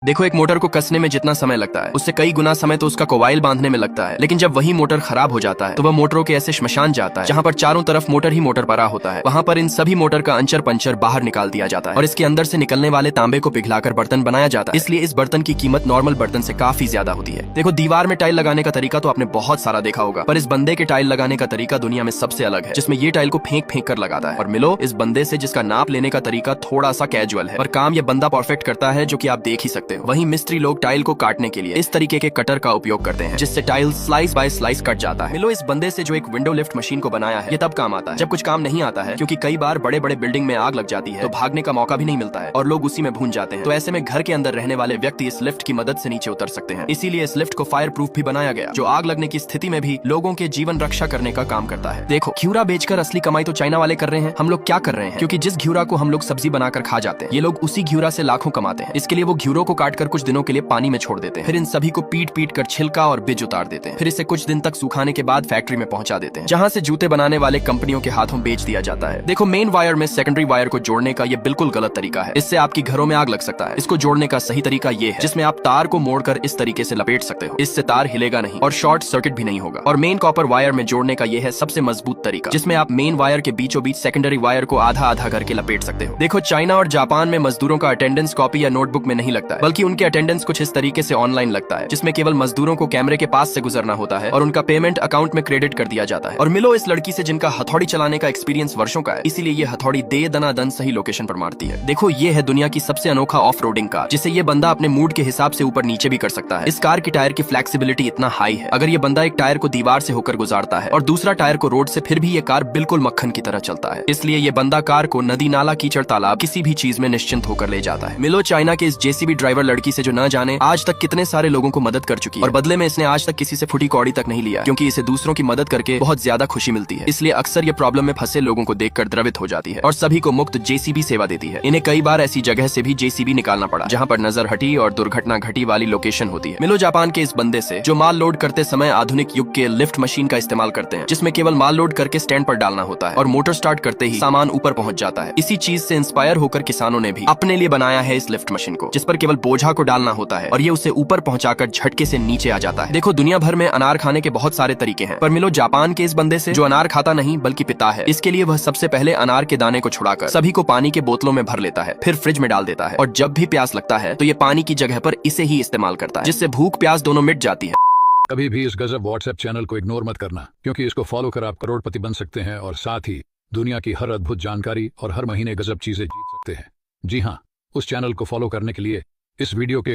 देखो, एक मोटर को कसने में जितना समय लगता है उससे कई गुना समय तो उसका कोवाइल बांधने में लगता है। लेकिन जब वही मोटर खराब हो जाता है तो वह मोटरों के ऐसे श्मशान जाता है जहाँ पर चारों तरफ मोटर ही मोटर पड़ा होता है। वहाँ पर इन सभी मोटर का अंचर पंचर बाहर निकाल दिया जाता है और इसके अंदर से निकलने वाले तांबे को पिघलाकर बर्तन बनाया जाता है। इसलिए इस बर्तन की कीमत नॉर्मल बर्तन से काफी ज्यादा होती है। देखो, दीवार में टाइल लगाने का तरीका तो आपने बहुत सारा देखा होगा, पर इस बंदे के टाइल लगाने का तरीका दुनिया में सबसे अलग है, जिसमें ये टाइल को फेंक फेंक कर लगाता है। और मिलो इस बंदे से जिसका नाप लेने का तरीका थोड़ा सा कैजुअल है, पर काम ये बंदा परफेक्ट करता है, जो कि आप देख ही सकते हो। वहीं मिस्त्री लोग टाइल को काटने के लिए इस तरीके के कटर का उपयोग करते हैं, जिससे tile slice by slice cut जाता है। मिलो इस बंदे से जो एक विंडो लिफ्ट मशीन को बनाया है, ये तब काम आता है जब कुछ काम नहीं आता है, क्योंकि कई बार बड़े बड़े बिल्डिंग में आग लग जाती है तो भागने का मौका भी नहीं मिलता है और लोग उसी में भून जाते हैं। तो ऐसे में घर के अंदर रहने वाले व्यक्ति इस लिफ्ट की मदद से नीचे उतर सकते हैं। इसीलिए इस लिफ्ट को फायर प्रूफ भी बनाया गया, जो आग लगने की स्थिति में भी लोगों के जीवन रक्षा करने का काम करता है। देखो, घिउरा बेचकर असली कमाई तो चाइना वाले कर रहे हैं, हम लोग क्या कर रहे हैं? क्योंकि जिस घिउरा को हम लोग सब्जी बनाकर खा जाते हैं, ये लोग उसी घिउरा से लाखों कमाते हैं। इसके लिए वो घिउरों को काटकर कुछ दिनों के लिए पानी में छोड़ देते हैं, फिर इन सभी को पीट पीट कर छिलका और बिज उतार देते हैं, फिर इसे कुछ दिन तक सुखाने के बाद फैक्ट्री में पहुंचा देते हैं, जहां से जूते बनाने वाले कंपनियों के हाथों बेच दिया जाता है। देखो, मेन वायर में सेकेंडरी वायर को जोड़ने का ये बिल्कुल गलत तरीका है। इससे आपकी घरों में आग लग सकता है। इसको जोड़ने का सही तरीका ये है, जिसमें आप तार को मोड़कर इस तरीके से लपेट सकते हो। इससे तार हिलेगा नहीं और शॉर्ट सर्किट भी नहीं होगा। और मेन कॉपर वायर में जोड़ने का ये है सबसे मजबूत तरीका, जिसमें आप मेन वायर के बीचों बीच सेकेंडरी वायर को आधा आधा करके लपेट सकते हो। देखो, चाइना और जापान में मजदूरों का अटेंडेंस कॉपी या नोटबुक में नहीं लगता है, बल्कि उनके अटेंडेंस कुछ इस तरीके से ऑनलाइन लगता है, जिसमें केवल मजदूरों को कैमरे के पास से गुजरना होता है और उनका पेमेंट अकाउंट में क्रेडिट कर दिया जाता है। और मिलो इस लड़की से जिनका हथौड़ी चलाने का एक्सपीरियंस वर्षों का है, इसीलिए ये हथौड़ी दे दना दन सही लोकेशन पर मारती है। देखो, ये है दुनिया की सबसे अनोखा ऑफ रोडिंग कार, जिसे ये बंदा अपने मूड के हिसाब से ऊपर नीचे भी कर सकता है। इस कार की टायर की फ्लेक्सिबिलिटी इतना हाई है, अगर ये बंदा एक टायर को दीवार से होकर गुजारता है और दूसरा टायर को रोड से, फिर भी ये कार बिल्कुल मक्खन की तरह चलता है। इसलिए ये बंदा कार को नदी, नाला, कीचड़, तालाब, किसी भी चीज में निश्चिंत होकर ले जाता है। मिलो चाइना के इस जेसीबी ड्राइवर लड़की से जो न जाने आज तक कितने सारे लोगों को मदद कर चुकी है, और बदले में इसने आज तक किसी से फुटी कौड़ी तक नहीं लिया, क्योंकि इसे दूसरों की मदद करके बहुत ज्यादा खुशी मिलती है। इसलिए अक्सर ये प्रॉब्लम में फंसे लोगों को देखकर द्रवित हो जाती है और सभी को मुफ्त जेसीबी सेवा देती है। इन्हें कई बार ऐसी जगह से भी जेसीबी निकालना पड़ा जहाँ पर नजर हटी और दुर्घटना घटी वाली लोकेशन होती है। मिलो जापान के इस बंदे से जो माल लोड करते समय आधुनिक युग के लिफ्ट मशीन का इस्तेमाल करते हैं, जिसमें केवल माल लोड करके स्टैंड पर डालना होता है और मोटर स्टार्ट करते ही सामान ऊपर पहुंच जाता है। इसी चीज से इंस्पायर होकर किसानों ने भी अपने लिए बनाया है इस लिफ्ट मशीन को, जिस पर केवल बोझा को डालना होता है और ये उसे ऊपर पहुंचाकर झटके से नीचे आ जाता है। देखो, दुनिया भर में अनार खाने के बहुत सारे तरीके हैं, पर मिलो जापान के इस बंदे से जो अनार खाता नहीं बल्कि पिता है, इसके लिए वह सबसे पहले अनार के दाने को छुड़ाकर सभी को पानी के बोतलों में भर लेता है, फिर फ्रिज में डाल देता है और जब भी प्यास लगता है तो ये पानी की जगह पर इसे ही इस्तेमाल करता है, जिससे भूख प्यास दोनों मिट जाती है। कभी भी इस गजब व्हाट्सएप चैनल को इग्नोर मत करना, क्योंकि इसको फॉलो कर आप करोड़पति बन सकते हैं और साथ ही दुनिया की हर अद्भुत जानकारी और हर महीने गजब चीजें जीत सकते हैं। जी हाँ, उस चैनल को फॉलो करने के लिए इस वीडियो के